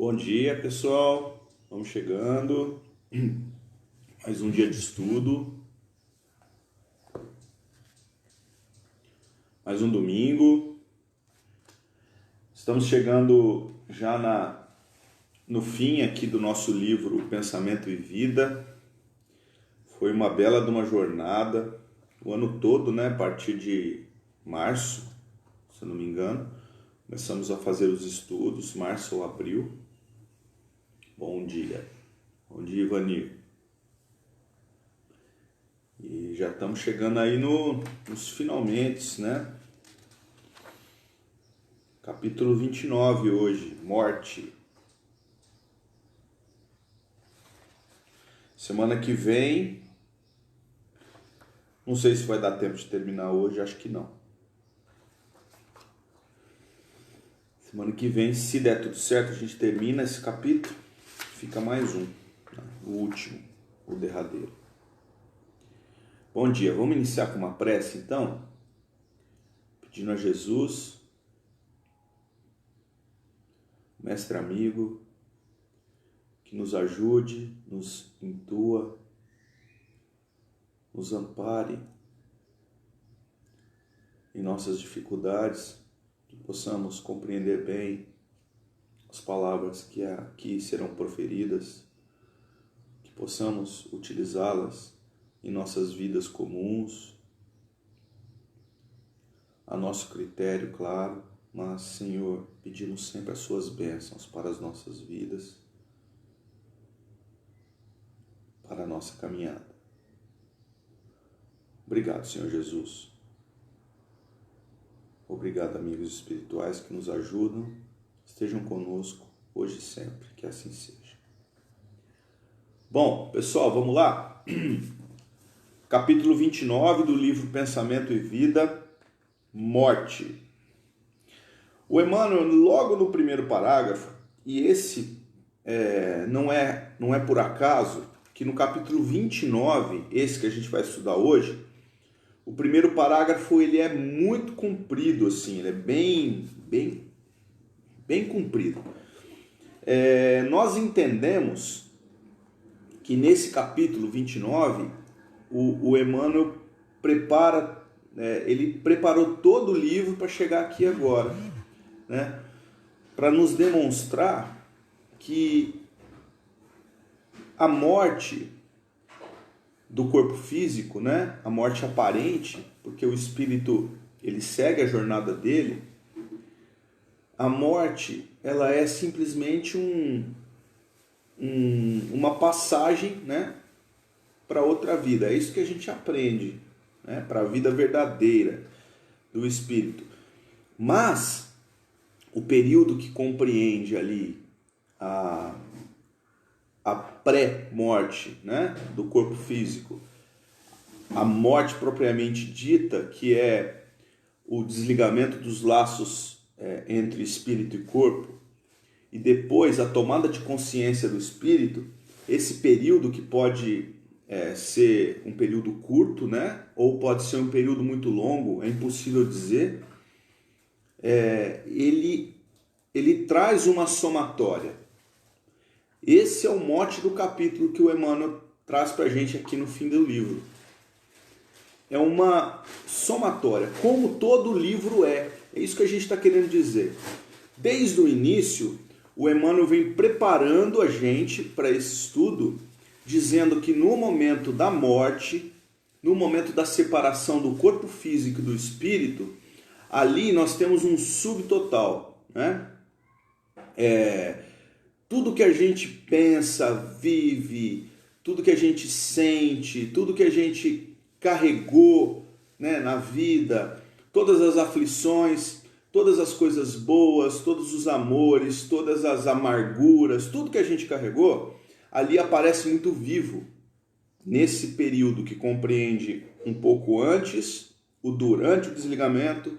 Bom dia, pessoal. Vamos chegando. Mais um dia de estudo. Mais um domingo. Estamos chegando já no fim aqui do nosso livro Pensamento e Vida. Foi uma bela de uma jornada. O ano todo, né? A partir de março, se eu não me engano, começamos a fazer os estudos, março ou abril. Bom dia. Bom dia, Ivanir. E já estamos chegando aí nos finalmente, né? Capítulo 29 hoje, morte. Semana que vem, não sei se vai dar tempo de terminar hoje, acho que não. Semana que vem, se der tudo certo, a gente termina esse capítulo, fica mais um, né? O último, o derradeiro. Bom dia, vamos iniciar com uma prece então? Pedindo a Jesus, mestre amigo, que nos ajude, nos intua, nos ampare em nossas dificuldades, que possamos compreender bem as palavras que aqui serão proferidas, que possamos utilizá-las em nossas vidas comuns, a nosso critério, claro, mas, Senhor, pedimos sempre as suas bênçãos para as nossas vidas, para a nossa caminhada. Obrigado, Senhor Jesus. Obrigado, amigos espirituais que nos ajudam. Estejam conosco hoje e sempre, que assim seja. Bom, pessoal, vamos lá? Capítulo 29 do livro Pensamento e Vida, morte. O Emmanuel, logo no primeiro parágrafo, e esse não é por acaso, que no capítulo 29, esse que a gente vai estudar hoje, o primeiro parágrafo ele é muito comprido, assim, ele é bem comprido. Nós entendemos que nesse capítulo 29, o Emmanuel ele preparou todo o livro para chegar aqui agora, né? Para nos demonstrar que a morte do corpo físico, né? A morte aparente, porque o espírito ele segue a jornada dele, a morte ela é simplesmente uma passagem, né, para outra vida. É isso que a gente aprende, né, para a vida verdadeira do espírito. Mas o período que compreende ali a pré-morte, né, do corpo físico, a morte propriamente dita, que é o desligamento dos laços entre espírito e corpo, e depois a tomada de consciência do espírito, esse período que pode ser um período curto, né, ou pode ser um período muito longo, é impossível dizer, ele traz uma somatória. Esse é o mote do capítulo que o Emmanuel traz para a gente aqui no fim do livro. É uma somatória, como todo livro é. É isso que a gente está querendo dizer. Desde o início, o Emmanuel vem preparando a gente para esse estudo, dizendo que no momento da morte, no momento da separação do corpo físico e do espírito, ali nós temos um subtotal, né? Tudo que a gente pensa, vive, tudo que a gente sente, tudo que a gente carregou, né, na vida, todas as aflições, todas as coisas boas, todos os amores, todas as amarguras, tudo que a gente carregou, ali aparece muito vivo, nesse período que compreende um pouco antes, o durante o desligamento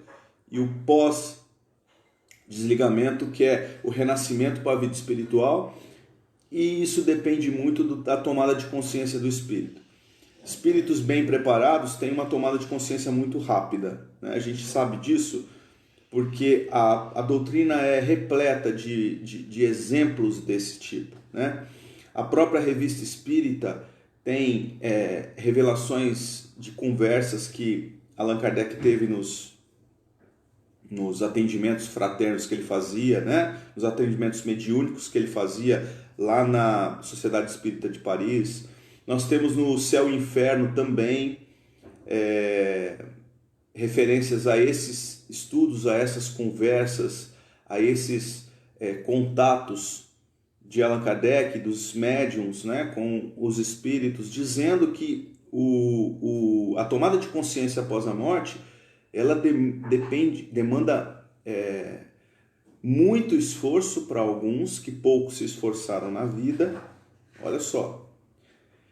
e o pós-desligamento, que é o renascimento para a vida espiritual, e isso depende muito da tomada de consciência do espírito. Espíritos bem preparados têm uma tomada de consciência muito rápida, né? A gente sabe disso porque a doutrina é repleta de exemplos desse tipo, né? A própria Revista Espírita tem revelações de conversas que Allan Kardec teve nos atendimentos fraternos que ele fazia, né? Nos atendimentos mediúnicos que ele fazia lá na Sociedade Espírita de Paris. Nós temos no Céu e Inferno também referências a esses estudos, a essas conversas, a esses contatos de Allan Kardec, dos médiums, né, com os espíritos, dizendo que a tomada de consciência após a morte, ela demanda muito esforço para alguns, que pouco se esforçaram na vida, olha só,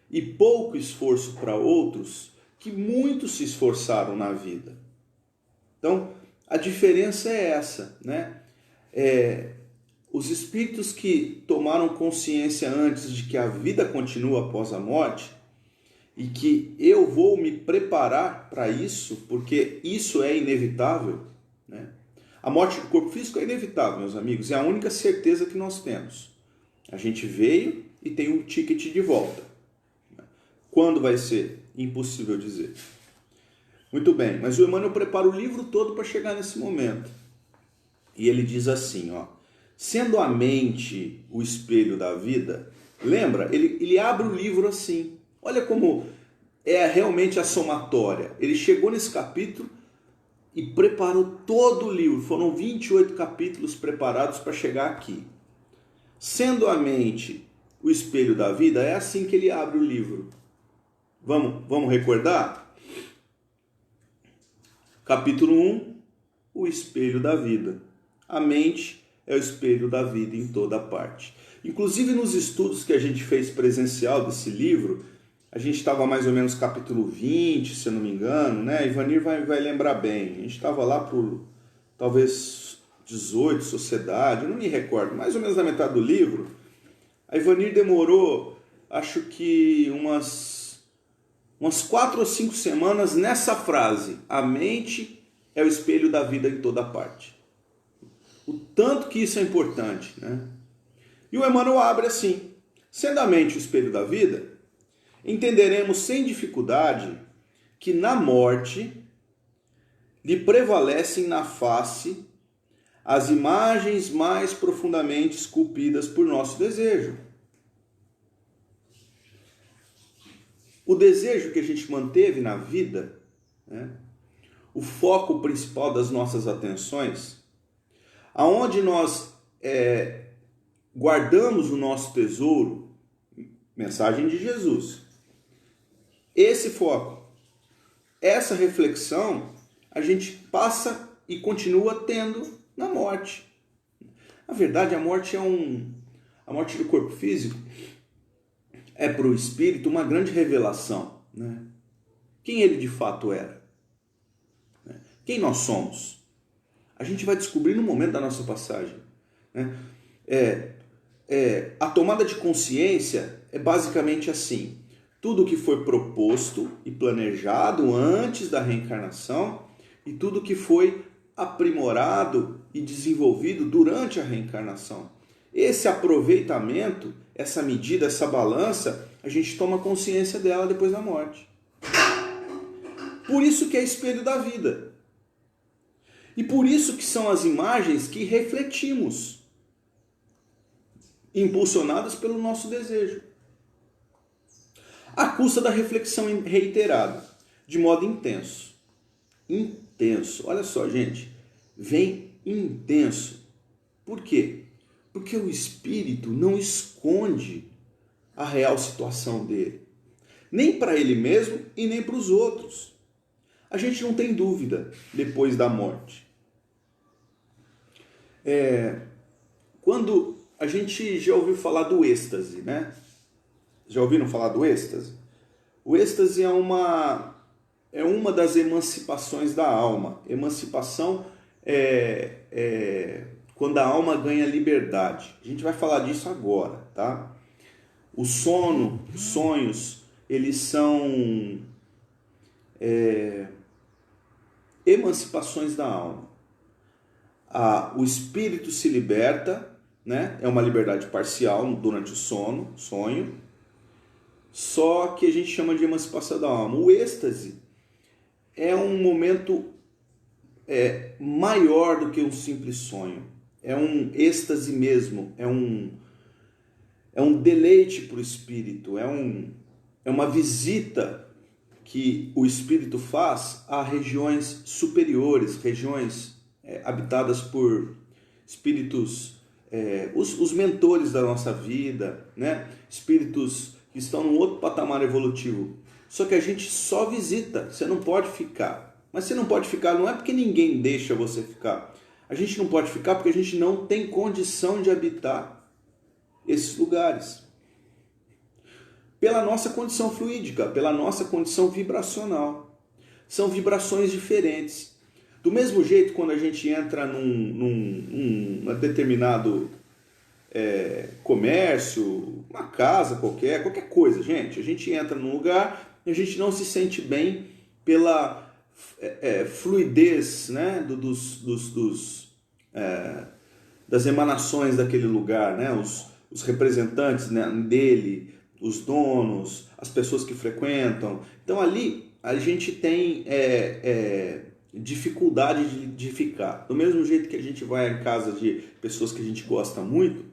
e pouco esforço para outros que muito se esforçaram na vida. Então, a diferença é essa, né? Os espíritos que tomaram consciência antes de que a vida continua após a morte e que eu vou me preparar para isso, porque isso é inevitável, né? A morte do corpo físico é inevitável, meus amigos, é a única certeza que nós temos. A gente veio e tem um ticket de volta. Quando vai ser? Impossível dizer. Muito bem, mas o Emmanuel prepara o livro todo para chegar nesse momento. E ele diz assim, ó: sendo a mente o espelho da vida, lembra? Ele abre o livro assim. Olha como é realmente a somatória. Ele chegou nesse capítulo e preparou todo o livro. Foram 28 capítulos preparados para chegar aqui. Sendo a mente o espelho da vida, é assim que ele abre o livro. Vamos recordar? Capítulo 1, o espelho da vida. A mente é o espelho da vida em toda parte. Inclusive nos estudos que a gente fez presencial desse livro, a gente estava mais ou menos capítulo 20, se eu não me engano, né? Ivanir vai lembrar bem. A gente estava lá por talvez 18, Sociedade, eu não me recordo, mais ou menos na metade do livro. A Ivanir demorou, acho que umas 4 ou 5 semanas nessa frase: a mente é o espelho da vida em toda parte. O tanto que isso é importante, né? E o Emmanuel abre assim: sendo a mente o espelho da vida, entenderemos sem dificuldade que na morte lhe prevalecem na face as imagens mais profundamente esculpidas por nosso desejo. O desejo que a gente manteve na vida, né? O foco principal das nossas atenções, aonde nós guardamos o nosso tesouro, mensagem de Jesus. Esse foco, essa reflexão, a gente passa e continua tendo na morte. Na verdade, a morte do corpo físico é para o espírito uma grande revelação, né? Quem ele de fato era, né? Quem nós somos. A gente vai descobrir no momento da nossa passagem, né? A tomada de consciência é basicamente assim: tudo que foi proposto e planejado antes da reencarnação e tudo que foi aprimorado e desenvolvido durante a reencarnação. Esse aproveitamento, essa medida, essa balança, a gente toma consciência dela depois da morte. Por isso que é espelho da vida. E por isso que são as imagens que refletimos, impulsionadas pelo nosso desejo, à custa da reflexão reiterada, de modo intenso. Intenso. Olha só, gente. Vem intenso. Por quê? Porque o espírito não esconde a real situação dele. Nem para ele mesmo e nem para os outros. A gente não tem dúvida depois da morte. Quando a gente já ouviu falar do êxtase, né? Já ouviram falar do êxtase? O êxtase é uma das emancipações da alma. Emancipação é quando a alma ganha liberdade. A gente vai falar disso agora, tá? O sono, os sonhos, eles são emancipações da alma. o espírito se liberta, né? É uma liberdade parcial durante o sonho, só que a gente chama de emancipação da alma. O êxtase é um momento maior do que um simples sonho. É um êxtase mesmo, é um deleite para o espírito, é uma visita que o espírito faz a regiões superiores, regiões habitadas por espíritos, os mentores da nossa vida, né? Espíritos que estão num outro patamar evolutivo. Só que a gente só visita, você não pode ficar. Mas você não pode ficar, não é porque ninguém deixa você ficar. A gente não pode ficar porque a gente não tem condição de habitar esses lugares. Pela nossa condição fluídica, pela nossa condição vibracional. São vibrações diferentes. Do mesmo jeito, quando a gente entra num determinado comércio, uma casa qualquer coisa, gente. A gente entra num lugar e a gente não se sente bem pela fluidez, né, das emanações daquele lugar, né, os representantes, né, dele, os donos, as pessoas que frequentam. Então ali a gente tem dificuldade de ficar. Do mesmo jeito que a gente vai em casa de pessoas que a gente gosta muito,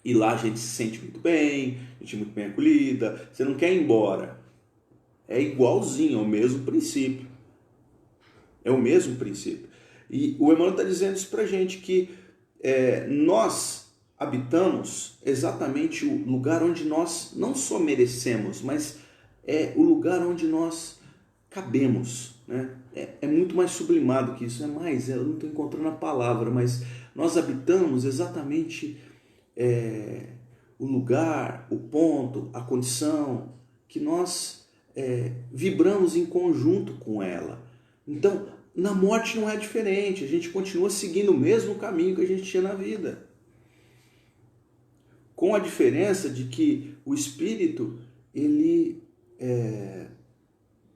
e lá a gente se sente muito bem, a gente é muito bem acolhida, você não quer ir embora. É igualzinho, é o mesmo princípio. É o mesmo princípio. E o Emmanuel está dizendo isso para a gente, que nós habitamos exatamente o lugar onde nós não só merecemos, mas é o lugar onde nós cabemos, né? É muito mais sublimado que isso, eu não estou encontrando a palavra, mas nós habitamos exatamente o lugar, o ponto, a condição que nós vibramos em conjunto com ela. Então, na morte não é diferente, a gente continua seguindo o mesmo caminho que a gente tinha na vida. Com a diferença de que o espírito, ele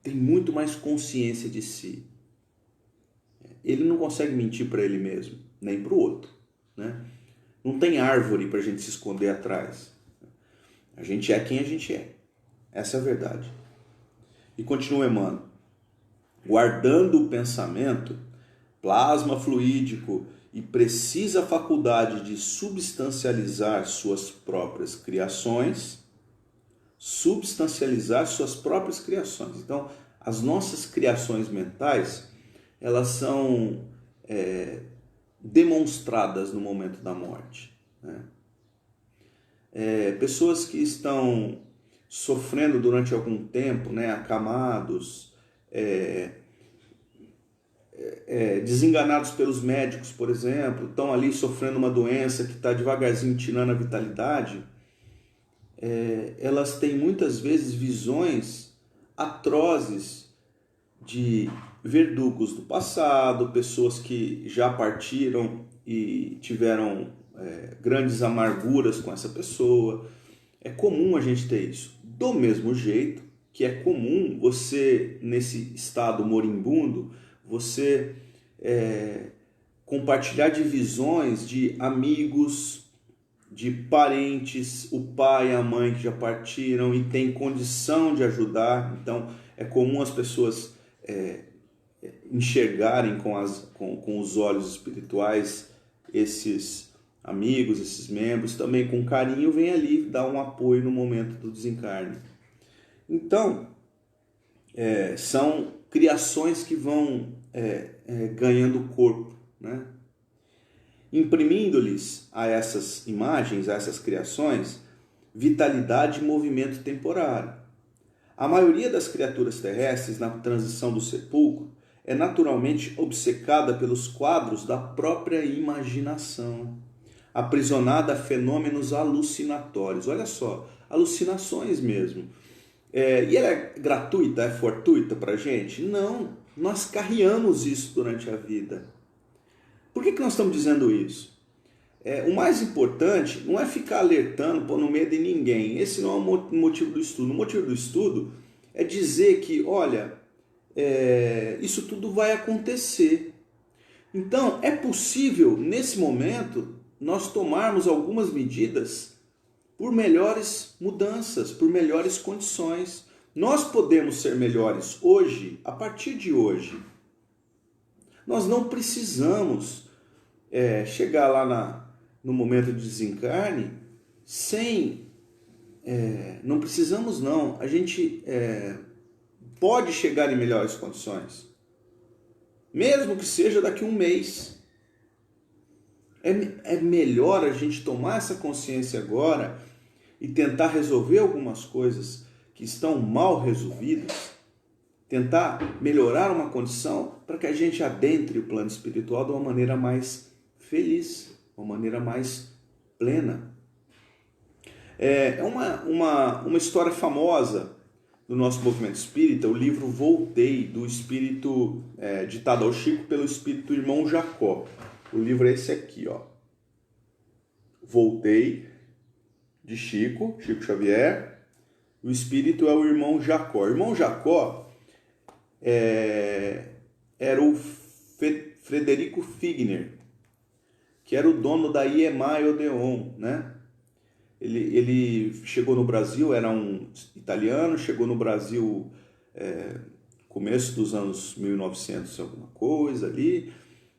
tem muito mais consciência de si. Ele não consegue mentir para ele mesmo, nem para o outro, né? Não tem árvore para a gente se esconder atrás. A gente é quem a gente é. Essa é a verdade. E continua Emmanuel. Guardando o pensamento, plasma fluídico e precisa faculdade de substancializar suas próprias criações. Então, as nossas criações mentais, elas são demonstradas no momento da morte, né? Pessoas que estão sofrendo durante algum tempo, né, acamados, desenganados pelos médicos, por exemplo, estão ali sofrendo uma doença que está devagarzinho tirando a vitalidade, elas têm muitas vezes visões atrozes de verdugos do passado, pessoas que já partiram e tiveram grandes amarguras com essa pessoa. É comum a gente ter isso. Do mesmo jeito que é comum você, nesse estado moribundo, você compartilhar de visões de amigos, de parentes, o pai e a mãe que já partiram e tem condição de ajudar. Então é comum as pessoas enxergarem com os olhos espirituais esses amigos, esses membros, também com carinho vem ali dar um apoio no momento do desencarne. Então, são criações que vão ganhando corpo, né? Imprimindo-lhes a essas imagens, a essas criações, vitalidade e movimento temporário. A maioria das criaturas terrestres na transição do sepulcro é naturalmente obcecada pelos quadros da própria imaginação, aprisionada a fenômenos alucinatórios. Olha só, alucinações mesmo. E ela é gratuita, é fortuita para a gente? Não, nós carreamos isso durante a vida. Por que nós estamos dizendo isso? O mais importante não é ficar alertando, pondo medo em ninguém. Esse não é o motivo do estudo. O motivo do estudo é dizer que, olha, isso tudo vai acontecer. Então, é possível, nesse momento, nós tomarmos algumas medidas por melhores mudanças, por melhores condições. Nós podemos ser melhores hoje, a partir de hoje. Nós não precisamos chegar lá no momento de desencarne sem... não precisamos não. A gente pode chegar em melhores condições. Mesmo que seja daqui a um mês. É melhor a gente tomar essa consciência agora e tentar resolver algumas coisas que estão mal resolvidas, tentar melhorar uma condição para que a gente adentre o plano espiritual de uma maneira mais feliz, uma maneira mais plena. É uma história famosa do nosso movimento espírita, o livro Voltei, do espírito ditado ao Chico pelo espírito irmão Jacó. O livro é esse aqui, ó. Voltei, de Chico Xavier. O espírito é o irmão Jacó. O irmão Jacó era o Frederico Figner, que era o dono da IEMA Odeon, né? Ele chegou no Brasil, era um italiano, chegou no Brasil começo dos anos 1900, alguma coisa ali,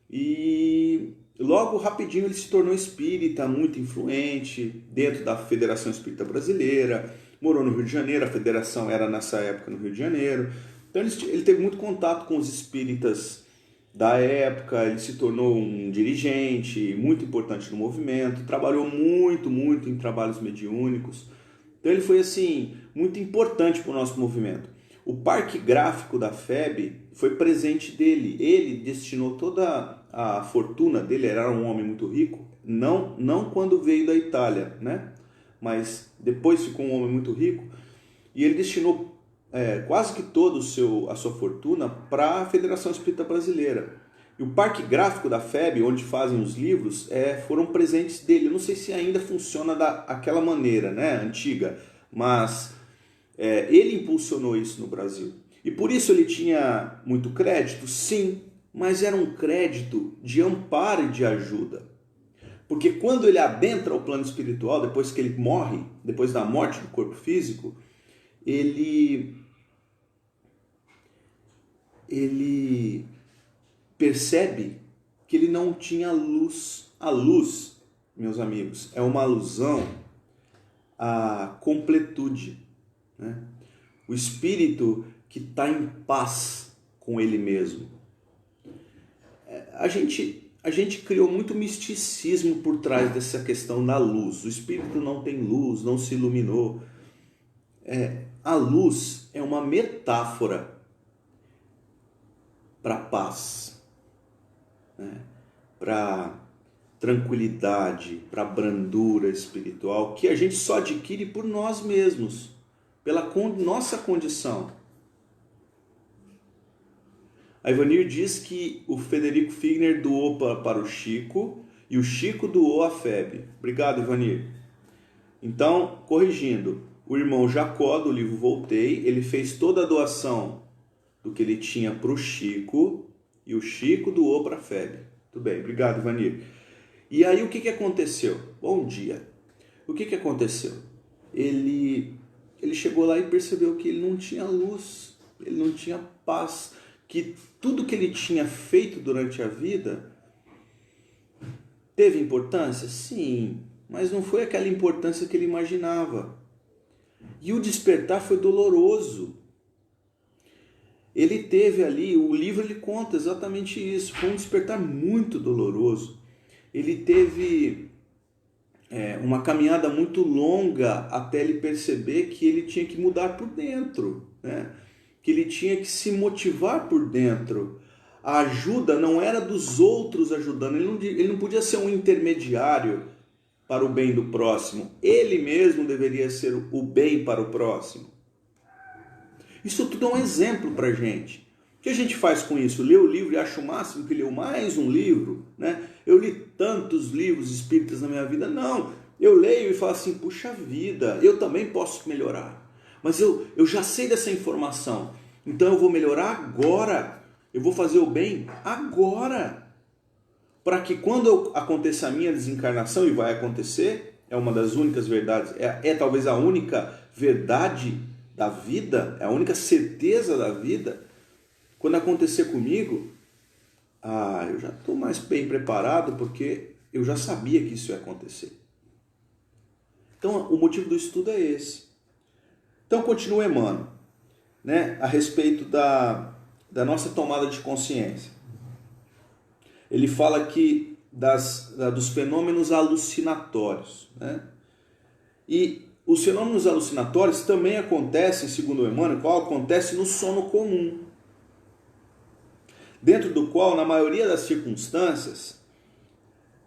e logo rapidinho ele se tornou espírita, muito influente dentro da Federação Espírita Brasileira, morou no Rio de Janeiro, a federação era nessa época no Rio de Janeiro, então ele teve muito contato com os espíritas da época, ele se tornou um dirigente muito importante no movimento, trabalhou muito em trabalhos mediúnicos, então ele foi assim, muito importante para o nosso movimento. O parque gráfico da FEB foi presente dele, ele destinou toda a fortuna dele, era um homem muito rico, não quando veio da Itália, né? Mas depois ficou um homem muito rico, e ele destinou quase que toda a sua fortuna para a Federação Espírita Brasileira. E o parque gráfico da FEB, onde fazem os livros, foram presentes dele. Eu não sei se ainda funciona daquela maneira, né, antiga, mas ele impulsionou isso no Brasil. E por isso ele tinha muito crédito? Sim, mas era um crédito de amparo e de ajuda. Porque quando ele adentra o plano espiritual, depois que ele morre, depois da morte do corpo físico, ele percebe que ele não tinha luz. A luz, meus amigos, é uma alusão à completude, né? O espírito que está em paz com ele mesmo. A gente criou muito misticismo por trás dessa questão da luz. O espírito não tem luz, não se iluminou. A luz é uma metáfora para paz, né? Para tranquilidade, para brandura espiritual, que a gente só adquire por nós mesmos, pela nossa condição. A Ivanir diz que o Frederico Figner doou para o Chico e o Chico doou a FEB. Obrigado, Ivanir. Então, corrigindo, o irmão Jacó, do livro Voltei, ele fez toda a doação do que ele tinha para o Chico e o Chico doou para a FEB. Tudo bem, obrigado, Ivanir. E aí o que aconteceu? Bom dia. O que aconteceu? Ele chegou lá e percebeu que ele não tinha luz, ele não tinha paz, que tudo que ele tinha feito durante a vida teve importância? Sim, mas não foi aquela importância que ele imaginava. E o despertar foi doloroso. Ele teve ali, o livro ele conta exatamente isso, foi um despertar muito doloroso. Ele teve uma caminhada muito longa até ele perceber que ele tinha que mudar por dentro, né? Que ele tinha que se motivar por dentro. A ajuda não era dos outros ajudando, ele não podia ser um intermediário para o bem do próximo. Ele mesmo deveria ser o bem para o próximo. Isso tudo é um exemplo para a gente. O que a gente faz com isso? Lê o livro e acha o máximo que leu mais um livro, né? Eu li tantos livros espíritas na minha vida. Não, eu leio e falo assim, puxa vida, eu também posso melhorar. Mas eu já sei dessa informação, então eu vou melhorar agora. Eu vou fazer o bem agora. para que quando aconteça a minha desencarnação, e vai acontecer, é uma das únicas verdades, é talvez a única verdade da vida, é a única certeza da vida, quando acontecer comigo, eu já estou mais bem preparado porque eu já sabia que isso ia acontecer. Então, o motivo do estudo é esse. Então, continua Emmanuel, né, a respeito da nossa tomada de consciência. Ele fala aqui dos fenômenos alucinatórios, né? E os fenômenos alucinatórios também acontecem, segundo o Emmanuel, qual acontece no sono comum, dentro do qual, na maioria das circunstâncias,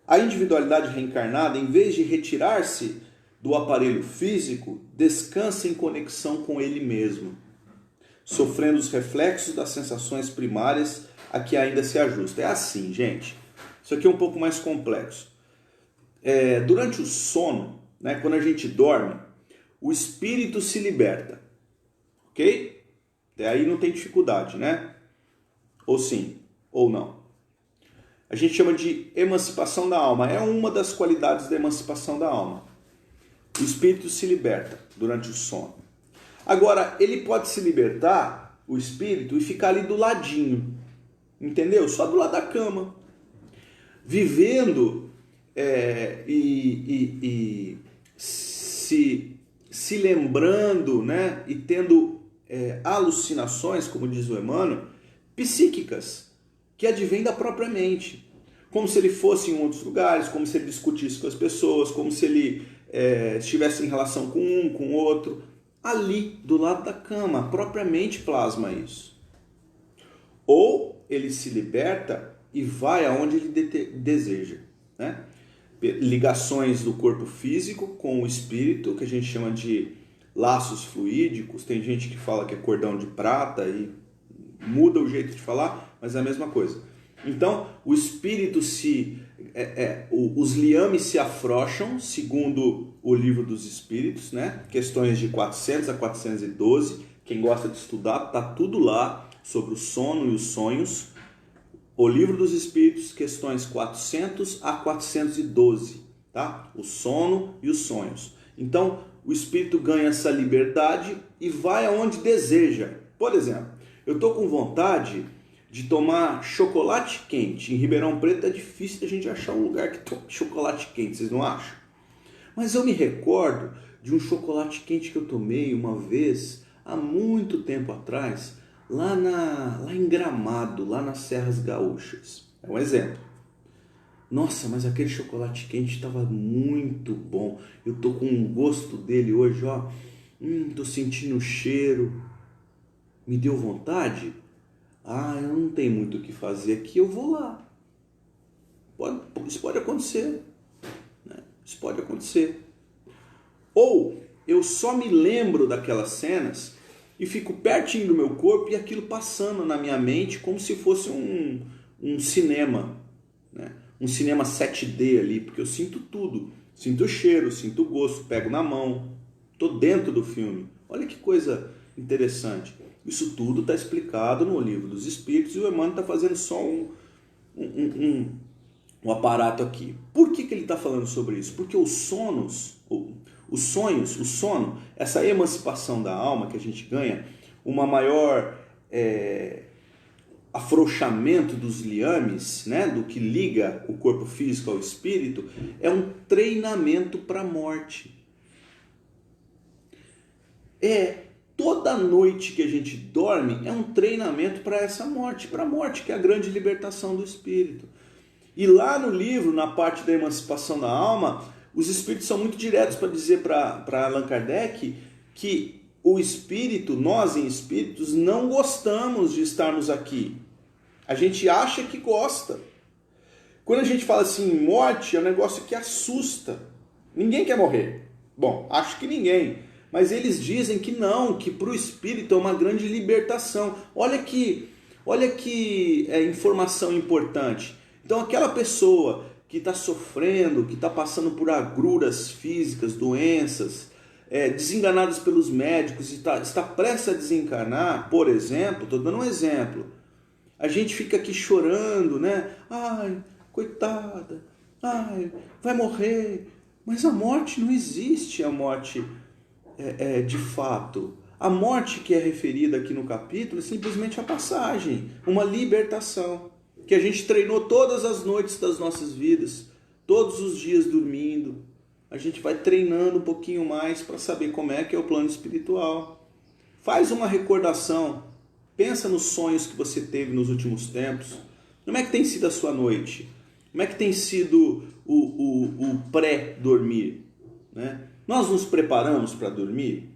a individualidade reencarnada, em vez de retirar-se do aparelho físico, descansa em conexão com ele mesmo, sofrendo os reflexos das sensações primárias a que ainda se ajusta. É assim, gente. Isso aqui é um pouco mais complexo. Durante o sono, né, quando a gente dorme, o espírito se liberta. Ok? Até aí não tem dificuldade, né? Ou sim, ou não. A gente chama de emancipação da alma. É uma das qualidades da emancipação da alma. O espírito se liberta durante o sono. Agora, ele pode se libertar, o espírito, e ficar ali do ladinho. Entendeu? Só do lado da cama. Vivendo se lembrando, né? E tendo alucinações, como diz o Emmanuel, psíquicas, que advêm da própria mente. Como se ele fosse em outros lugares, como se ele discutisse com as pessoas, como se ele estivesse em relação com um, com outro. Ali, do lado da cama, a própria mente plasma isso. Ou ele se liberta e vai aonde ele deseja, né? Ligações do corpo físico com o espírito, que a gente chama de laços fluídicos. Tem gente que fala que é cordão de prata e muda o jeito de falar, mas é a mesma coisa. Então, o espírito os liames se afrouxam, segundo o Livro dos Espíritos, né? Questões de 400 a 412. Quem gosta de estudar, tá tudo lá sobre o sono e os sonhos. O Livro dos Espíritos, questões 400 a 412, tá? O sono e os sonhos. Então, o espírito ganha essa liberdade e vai aonde deseja. Por exemplo, eu tô com vontade de tomar chocolate quente. Em Ribeirão Preto é difícil a gente achar um lugar que tome chocolate quente, vocês não acham? Mas eu me recordo de um chocolate quente que eu tomei uma vez, há muito tempo atrás, lá em Gramado, lá nas Serras Gaúchas. É um exemplo. Nossa, mas aquele chocolate quente estava muito bom. Eu tô com um gosto dele hoje, ó. Tô sentindo o cheiro. Me deu vontade? Eu não tenho muito o que fazer aqui, eu vou lá. Isso pode acontecer, né? Isso pode acontecer. Ou eu só me lembro daquelas cenas e fico pertinho do meu corpo e aquilo passando na minha mente como se fosse um cinema, né? Um cinema 7D ali, porque eu sinto tudo. Sinto o cheiro, sinto o gosto, pego na mão, estou dentro do filme. Olha que coisa interessante. Isso tudo está explicado no Livro dos Espíritos e o Emmanuel está fazendo só um aparato aqui. Por que ele está falando sobre isso? Porque os sonhos, o sono, essa emancipação da alma que a gente ganha, uma maior afrouxamento dos liames, né, do que liga o corpo físico ao espírito, é um treinamento para a morte. Toda noite que a gente dorme é um treinamento para essa morte, para a morte, que é a grande libertação do espírito. E lá no livro, na parte da emancipação da alma, os espíritos são muito diretos para dizer para Allan Kardec que o espírito, nós em espíritos, não gostamos de estarmos aqui. A gente acha que gosta. Quando a gente fala assim, morte é um negócio que assusta. Ninguém quer morrer. Bom, acho que ninguém. Mas eles dizem que não, que para o espírito é uma grande libertação. Olha que informação importante. Então aquela pessoa que está sofrendo, que está passando por agruras físicas, doenças, desenganadas pelos médicos, está prestes a desencarnar, por exemplo, estou dando um exemplo, a gente fica aqui chorando, né? coitada, ai, vai morrer. Mas a morte não existe, a morte de fato. A morte que é referida aqui no capítulo é simplesmente a passagem, uma libertação, que a gente treinou todas as noites das nossas vidas, todos os dias dormindo. A gente vai treinando um pouquinho mais para saber como é que é o plano espiritual. Faz uma recordação, pensa nos sonhos que você teve nos últimos tempos. Como é que tem sido a sua noite? Como é que tem sido o pré-dormir? Né? Nós nos preparamos para dormir?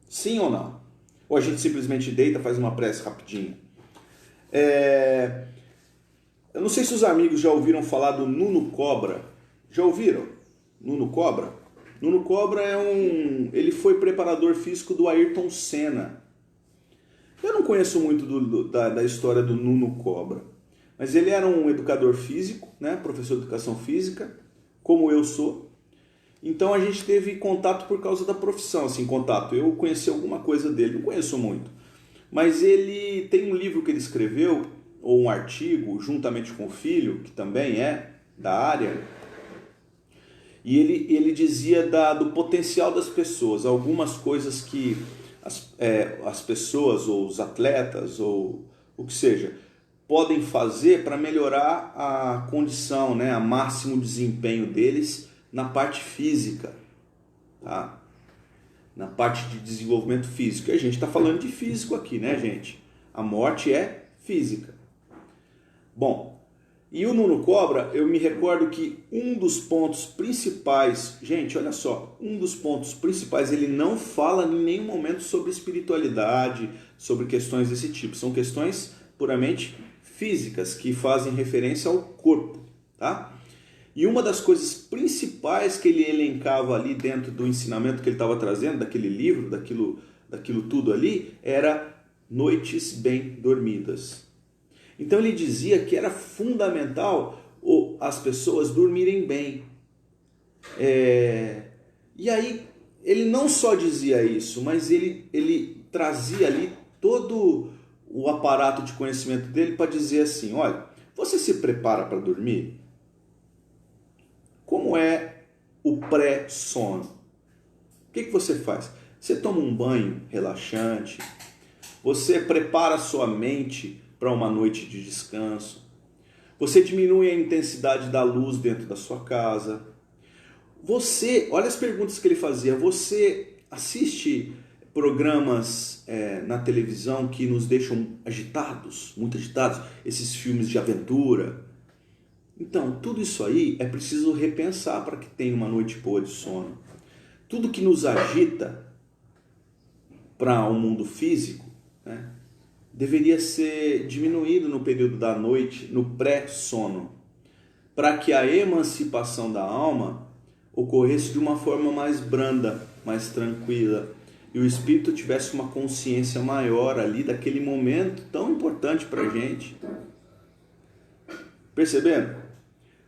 Sim ou não? Ou a gente simplesmente deita, faz uma prece rapidinho? Eu não sei se os amigos já ouviram falar do Nuno Cobra. Já ouviram? Nuno Cobra? Nuno Cobra ele foi preparador físico do Ayrton Senna. Eu não conheço muito da história do Nuno Cobra, mas ele era um educador físico, né? Professor de educação física, como eu sou. Então a gente teve contato por causa da profissão, assim, contato. Eu conheci alguma coisa dele, não conheço muito. Mas ele tem um livro que ele escreveu, ou um artigo, juntamente com o filho, que também é da área, e ele dizia do potencial das pessoas, algumas coisas que as pessoas, ou os atletas, ou o que seja, podem fazer para melhorar a condição, né, a máximo desempenho deles na parte física, tá? Na parte de desenvolvimento físico. E a gente está falando de físico aqui, né, gente? A morte é física. Bom, e o Nuno Cobra, eu me recordo que um dos pontos principais, gente, olha só, um dos pontos principais, ele não fala em nenhum momento sobre espiritualidade, sobre questões desse tipo. São questões puramente físicas, que fazem referência ao corpo, tá? E uma das coisas principais que ele elencava ali dentro do ensinamento que ele estava trazendo, daquele livro, daquilo tudo ali, era noites bem dormidas. Então ele dizia que era fundamental as pessoas dormirem bem. E aí ele não só dizia isso, mas ele trazia ali todo o aparato de conhecimento dele para dizer assim, olha, você se prepara para dormir? Como é o pré-sono? O que você faz? Você toma um banho relaxante, você prepara a sua mente para uma noite de descanso, você diminui a intensidade da luz dentro da sua casa, olha as perguntas que ele fazia, você assiste programas na televisão que nos deixam agitados, muito agitados, esses filmes de aventura. Então, tudo isso aí é preciso repensar para que tenha uma noite boa de sono. Tudo que nos agita para o mundo físico, né, deveria ser diminuído no período da noite, no pré-sono, para que a emancipação da alma ocorresse de uma forma mais branda, mais tranquila, e o espírito tivesse uma consciência maior ali daquele momento tão importante para a gente. Percebendo?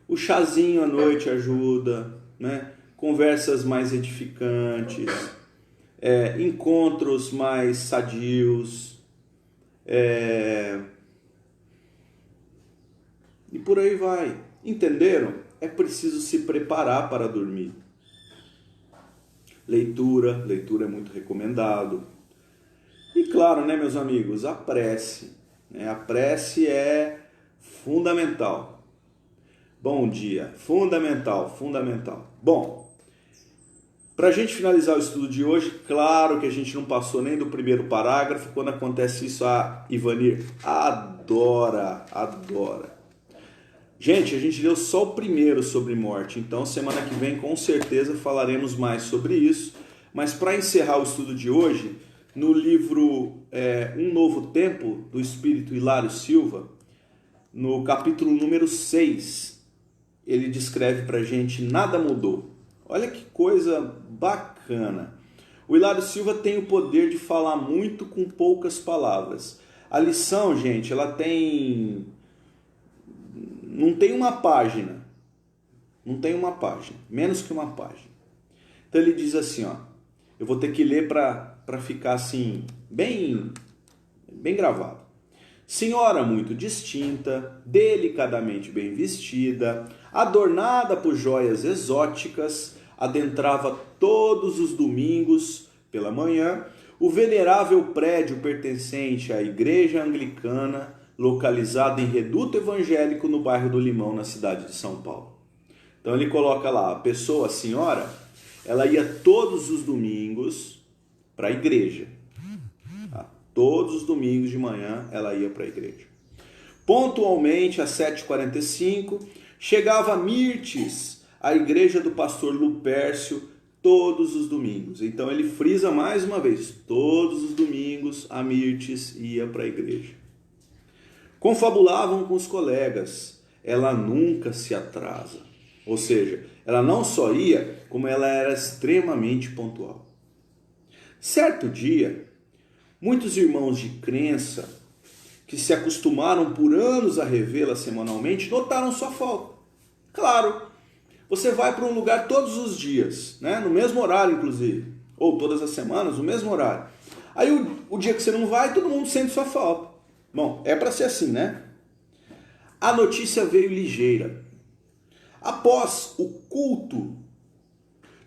O chazinho à noite ajuda, né? Conversas mais edificantes, encontros mais sadios, e por aí vai. Entenderam? É preciso se preparar para dormir. Leitura é muito recomendado. E claro, né, meus amigos, a prece. A prece é fundamental. Bom dia, fundamental. Bom, para a gente finalizar o estudo de hoje, claro que a gente não passou nem do primeiro parágrafo. Quando acontece isso, a Ivanir adora. Gente, a gente leu só o primeiro sobre morte, então semana que vem com certeza falaremos mais sobre isso. Mas para encerrar o estudo de hoje, no livro Um Novo Tempo, do Espírito Hilário Silva, no capítulo número 6, ele descreve para a gente nada mudou. Olha que coisa bacana. O Hilário Silva tem o poder de falar muito com poucas palavras. A lição, gente, ela tem... não tem uma página. Menos que uma página. Então ele diz assim, ó, eu vou ter que ler para ficar assim, bem gravado. Senhora muito distinta, delicadamente bem vestida, adornada por joias exóticas, adentrava todos os domingos pela manhã o venerável prédio pertencente à Igreja Anglicana, localizado em Reduto Evangélico no bairro do Limão, na cidade de São Paulo. Então ele coloca lá, a pessoa, a senhora, ela ia todos os domingos para a igreja. Todos os domingos de manhã ela ia para a igreja. Pontualmente, às 7h45, chegava a Mirtes, a igreja do pastor Lupércio, todos os domingos. Então ele frisa mais uma vez, todos os domingos a Mirtes ia para a igreja. Confabulavam com os colegas, ela nunca se atrasa. Ou seja, ela não só ia, como ela era extremamente pontual. Certo dia, muitos irmãos de crença, que se acostumaram por anos a revê-la semanalmente, notaram sua falta. Claro, você vai para um lugar todos os dias, né? No mesmo horário, inclusive, ou todas as semanas, no mesmo horário. Aí o dia que você não vai, todo mundo sente sua falta. Bom, é para ser assim, né? A notícia veio ligeira. Após o culto,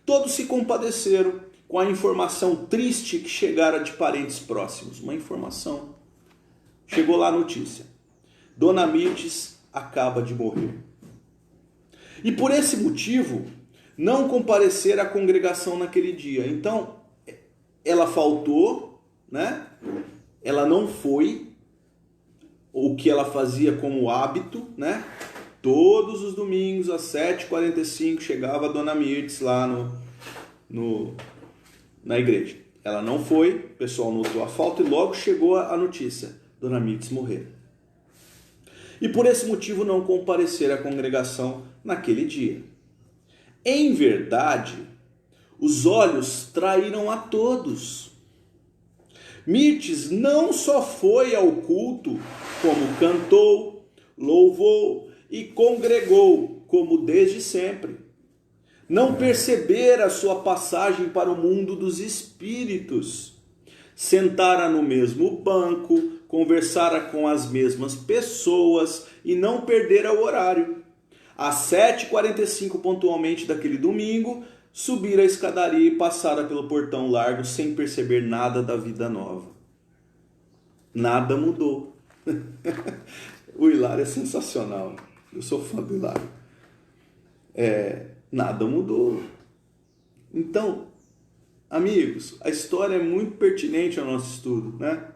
todos se compadeceram com a informação triste que chegara de parentes próximos. Uma informação. Chegou lá a notícia. Dona Mirtes acaba de morrer. E por esse motivo, não comparecer à congregação naquele dia. Então, ela faltou, né? Ela não foi o que ela fazia como hábito, né? Todos os domingos, às 7h45, chegava a Dona Mirtes lá na igreja. Ela não foi, o pessoal notou a falta e logo chegou a notícia. Dona Mirtes morreu. E por esse motivo não comparecer à congregação naquele dia. Em verdade, os olhos traíram a todos. Mirtes não só foi ao culto, como cantou, louvou e congregou, como desde sempre. Não percebera sua passagem para o mundo dos espíritos. Sentara no mesmo banco, conversara com as mesmas pessoas e não perdera o horário. Às 7h45 pontualmente daquele domingo, subira a escadaria e passara pelo portão largo sem perceber nada da vida nova. Nada mudou. O Hilário é sensacional. Eu sou fã do Hilário. Nada mudou. Então, amigos, a história é muito pertinente ao nosso estudo, né?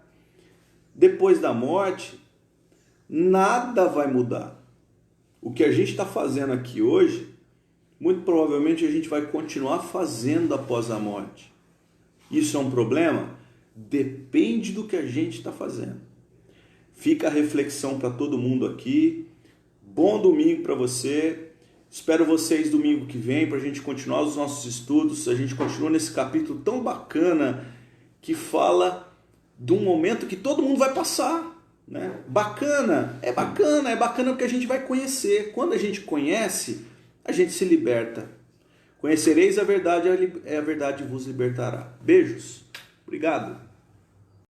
Depois da morte, nada vai mudar. O que a gente está fazendo aqui hoje, muito provavelmente a gente vai continuar fazendo após a morte. Isso é um problema? Depende do que a gente está fazendo. Fica a reflexão para todo mundo aqui. Bom domingo para você. Espero vocês domingo que vem para a gente continuar os nossos estudos. A gente continua nesse capítulo tão bacana que fala de um momento que todo mundo vai passar. Né? Bacana porque a gente vai conhecer. Quando a gente conhece, a gente se liberta. Conhecereis a verdade vos libertará. Beijos. Obrigado.